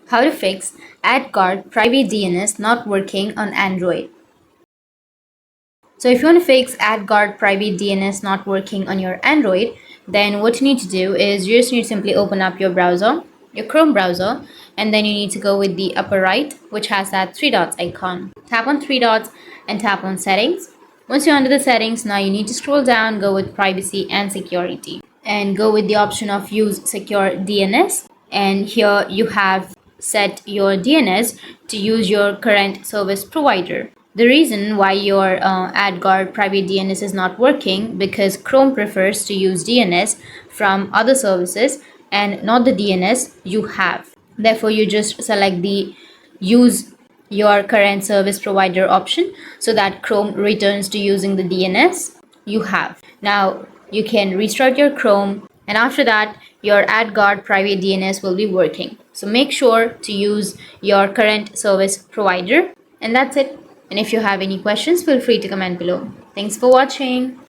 How to fix Adguard Private DNS not working on Android. So if you want to fix Adguard Private DNS not working on your Android, then what you need to do is you just need to simply open up your browser, your Chrome browser, and then you need to go with the upper right, which has that three dots icon. Tap on three dots and tap on settings. Once you're under the settings, now you need to scroll down, go with privacy and security, and go with the option of use secure DNS. And here you have set your DNS to use your current service provider. The reason why your AdGuard private DNS is not working because Chrome prefers to use DNS from other services and not the DNS you have. Therefore, you just select the use your current service provider option so that Chrome returns to using the DNS you have. Now, you can restart your Chrome, and after that, your AdGuard private DNS will be working. So make sure to use your current service provider, and that's it. And if you have any questions, feel free to comment below. Thanks for watching.